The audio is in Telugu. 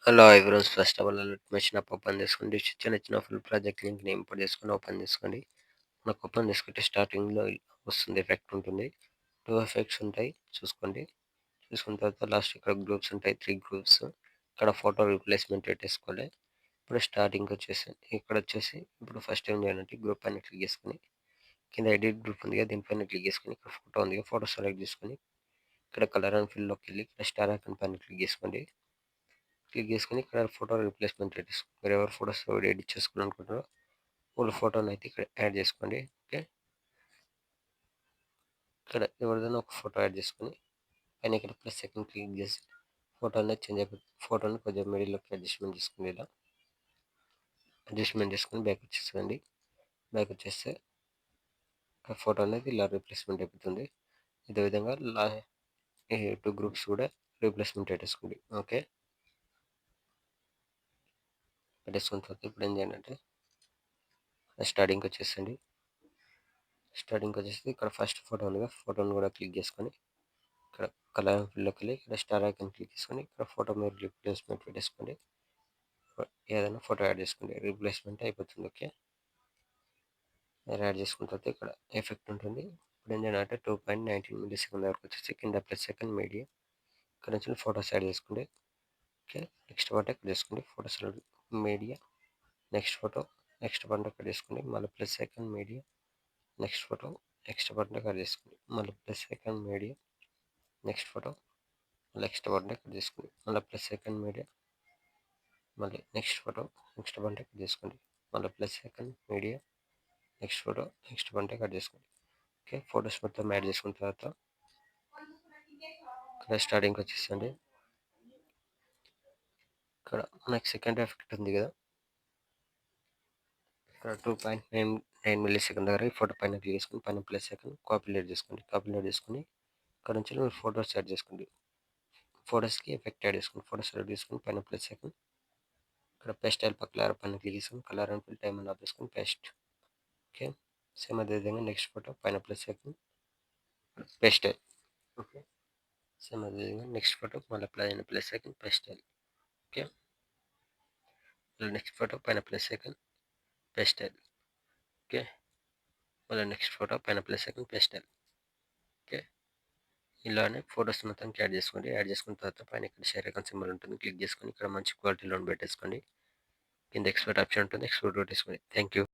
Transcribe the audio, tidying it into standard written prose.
Hello everyone, first of all machine app open చేసుకోండి. చిన్న ఫుల్ ప్రాజెక్ట్ లింక్ని ఇంపోర్ట్ చేసుకొని ఓపెన్ చేసుకోండి. మనకు ఓపెన్ చేసుకుంటే స్టార్టింగ్లో వస్తుంది, ఎఫెక్ట్ ఉంటుంది. 2 ఎఫెక్ట్స్ ఉంటాయి, చూసుకోండి. చూసుకున్న తర్వాత లాస్ట్ ఇక్కడ గ్రూప్స్ ఉంటాయి, 3 గ్రూప్స్. ఇక్కడ ఫోటో రీప్లేస్మెంట్ పెట్టేసుకోవాలి. ఇప్పుడు స్టార్టింగ్ వచ్చేసి ఇక్కడ వచ్చేసి ఇప్పుడు ఫస్ట్ ఏం చేయాలంటే గ్రూప్ పైన క్లిక్ చేసుకొని కింద ఎడిట్ గ్రూప్ ఉంది కదా, దీనిపైన క్లిక్ చేసుకొని ఇక్కడ ఫోటో ఉంది కదా, ఫోటో సెలెక్ట్ చేసుకొని ఇక్కడ కలర్ అండ్ ఫిల్లోకి వెళ్ళి ఇక్కడ స్టార్ ఐకాన్ పైన క్లిక్ చేసుకోండి. క్లిక్ చేసుకొని ఇక్కడ ఫోటో రీప్లేస్మెంట్ పెట్టేసుకోండి. మీరు ఎవరు ఫోటోస్ ఎడిట్ చేసుకోవాలి అనుకుంటారో వాళ్ళ ఫోటోని అయితే ఇక్కడ యాడ్ చేసుకోండి. ఓకే, ఇక్కడ ఎవరిదైనా ఒక ఫోటో యాడ్ చేసుకొని పైన ఇక్కడ ప్లస్ సెకండ్ క్లిక్ చేసి ఫోటో అనేది చేంజ్ అయిపోతుంది. ఫోటోని కొంచెం మిడిల్లోకి అడ్జస్ట్మెంట్ చేసుకుని ఇలా అడ్జస్ట్మెంట్ చేసుకొని బ్యాక్ వచ్చేసండి. బ్యాక్ వచ్చేస్తే ఆ ఫోటో అనేది ఇలా రీప్లేస్మెంట్ అయిపోతుంది. ఇదే విధంగా ఈ 2 గ్రూప్స్ కూడా రీప్లేస్మెంట్ పెట్టేసుకోండి. ఓకే, పెట్టేసుకున్న తర్వాత ఇప్పుడు ఏం చేయండి అంటే స్టార్టింగ్కి వచ్చేసండి. స్టార్టింగ్కి వచ్చేసి ఇక్కడ ఫస్ట్ ఫోటో ఉంది కదా, ఫోటోని కూడా క్లిక్ చేసుకొని ఇక్కడ కలర్ ఫిల్లోకి వెళ్ళి ఇక్కడ స్టార్ ఐకాన్ క్లిక్ చేసుకొని ఇక్కడ ఫోటో మీరు రీప్లేస్మెంట్ పెట్టేసుకోండి. ఏదైనా ఫోటో యాడ్ చేసుకోండి, రీప్లేస్మెంట్ అయిపోతుంది. ఓకే, మీరు యాడ్ చేసుకున్న తర్వాత ఇక్కడ ఎఫెక్ట్ ఉంటుంది. ఇప్పుడు ఏం చేయాలంటే 2.19 మిల్లీ సెకండ్ వరకు వచ్చేసి కింద ప్లస్ సెకండ్ మీడియా ఇక్కడ నుంచి ఫోటోస్ యాడ్ చేసుకోండి. ఓకే, నెక్స్ట్ పార్ట్ ఇక్కడ చేసుకోండి, photos media next photo next part ఇక్కడ చేసుకోండి, మళ్ళీ plus second media next photo next button cut చేసుకోండి, మళ్ళీ plus second media next photo next button cut చేసుకోండి, మళ్ళీ ప్లస్ సెకండ్ మీడియా మళ్ళీ next photo next button cut చేసుకోండి, మళ్ళీ plus second media next photo next button cut చేసుకోండి. ఓకే, ఫొటోస్ మొత్తం యాడ్ చేసుకున్న తర్వాత ఇక్కడ స్టార్టింగ్కి వచ్చేసండి. ఇక్కడ మనకి సెకండ్ ఎఫెక్ట్ ఉంది కదా, ఇక్కడ 2.9 మిల్లీ సెకండ్ దగ్గర ఈ ఫోటో పైన క్లిక్ చేసుకుని పైన ప్లస్ సెకండ్ కాపీలేట్ చేసుకోండి. కాపీలేట్ చేసుకుని ఇక్కడ నుంచి మీరు ఫొటోస్ యాడ్ చేసుకోండి. ఫొటోస్కి ఎఫెక్ట్ యాడ్ చేసుకోండి. ఫొటోస్ యాడ్ చేసుకుని పైన ప్లస్ సెకండ్ ఇక్కడ పేస్ట్ స్టైల్ కలర్ పైన క్లిక్ చేసుకుని కలర్ అండ్ ఫిల్ టైం అని ఆఫ్ చేసుకుని పేస్ట్. ఓకే, సేమ్ అదే విధంగా నెక్స్ట్ ఫోటో పైన plus second paste style. Okay, same అదే విధంగా నెక్స్ట్ ఫోటో మళ్ళీ పైన plus second paste style. Okay, మళ్ళీ నెక్స్ట్ ఫోటో పైన plus second paste style. Okay, మళ్ళీ నెక్స్ట్ ఫోటో పైన plus second paste style. Okay, ఇలానే ఫొటోస్ మొత్తం యాడ్ చేసుకోండి. యాడ్ చేసుకున్న తర్వాత పైన ఇక్కడ షేర్ ఐకాన్ సింబల్ ఉంటుంది, క్లిక్ చేసుకొని ఇక్కడ మంచి క్వాలిటీలో పెట్టేసుకోండి. కింద ఎక్స్పోర్ట్ ఆప్షన్ ఉంటుంది, ఎక్స్పోర్ట్ పెట్టేసుకోండి. Thank you.